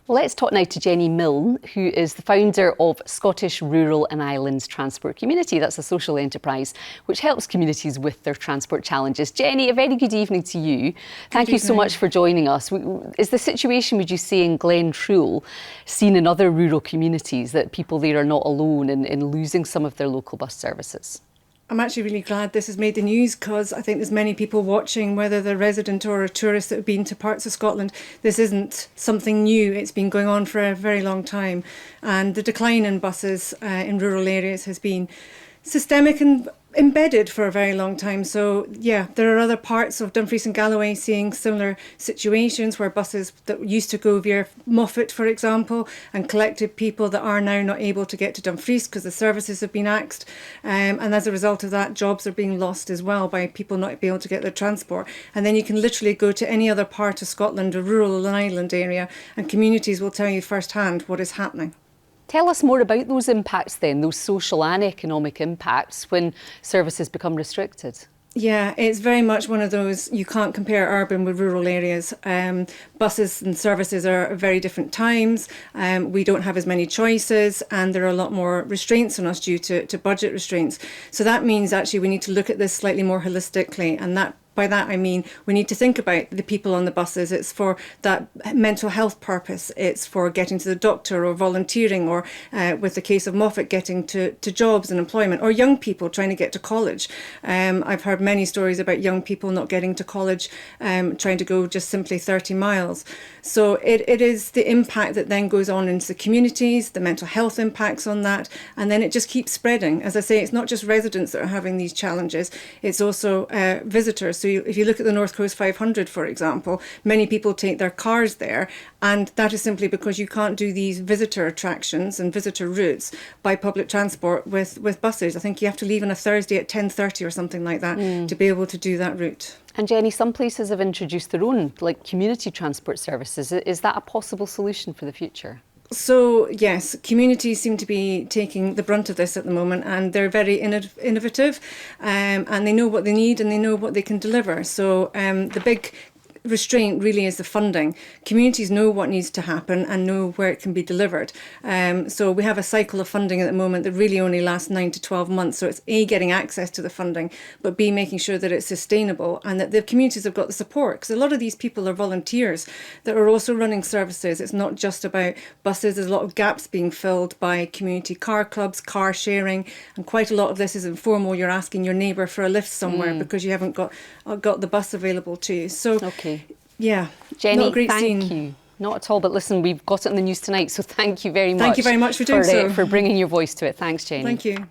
Well, let's talk now to Jenny Milne, who is the founder of Scottish Rural and Islands Transport Community. That's a social enterprise which helps communities with their transport challenges. Jenny, a very good evening to you. Thank you so much for joining us. Is the situation, would you say, in Glentrool seen in other rural communities, that people there are not alone in losing some of their local bus services? I'm actually really glad this has made the news, because I think there's many people watching, whether they're resident or a tourist, that have been to parts of Scotland. This isn't something new. It's been going on for a very long time. And the decline in buses in rural areas has been systemic and embedded for a very long time. So yeah, there are other parts of Dumfries and Galloway seeing similar situations where buses that used to go via Moffat, for example, and collected people that are now not able to get to Dumfries because the services have been axed. And as a result of that, jobs are being lost as well by people not being able to get their transport. And then you can literally go to any other part of Scotland, a rural and island area, and communities will tell you firsthand what is happening. Tell us more about those impacts then, those social and economic impacts when services become restricted. Yeah, it's very much one of those, you can't compare urban with rural areas. Buses and services are at very different times. We don't have as many choices, and there are a lot more restraints on us due to budget restraints. So that means actually we need to look at this slightly more holistically, and by that I mean we need to think about the people on the buses. It's for that mental health purpose. It's for getting to the doctor or volunteering, or with the case of Moffat, getting to jobs and employment, or young people trying to get to college. I've heard many stories about young people not getting to college, trying to go just simply 30 miles. So it is the impact that then goes on into the communities, the mental health impacts on that, and then it just keeps spreading. As I say, it's not just residents that are having these challenges, it's also visitors. So if you look at the North Coast 500, for example, many people take their cars there, and that is simply because you can't do these visitor attractions and visitor routes by public transport with buses. I think you have to leave on a Thursday at 10:30 or something like that to be able to do that route. And Jenny, some places have introduced their own, like, community transport services. Is that a possible solution for the future? So yes, communities seem to be taking the brunt of this at the moment, and they're very innovative, and they know what they need and they know what they can deliver. So the big restraint really is the funding. Communities know what needs to happen and know where it can be delivered. So we have a cycle of funding at the moment that really only lasts 9 to 12 months. So it's A, getting access to the funding, but B, making sure that it's sustainable and that the communities have got the support. Because a lot of these people are volunteers that are also running services. It's not just about buses. There's a lot of gaps being filled by community car clubs, car sharing, and quite a lot of this is informal. You're asking your neighbour for a lift somewhere because you haven't got the bus available to you. So okay. Yeah, Jenny, not a great thank scene. you. Not at all, but listen, we've got it in the news tonight, so thank you very much. Thank you very much for doing so. For bringing your voice to it. Thanks, Jenny. Thank you.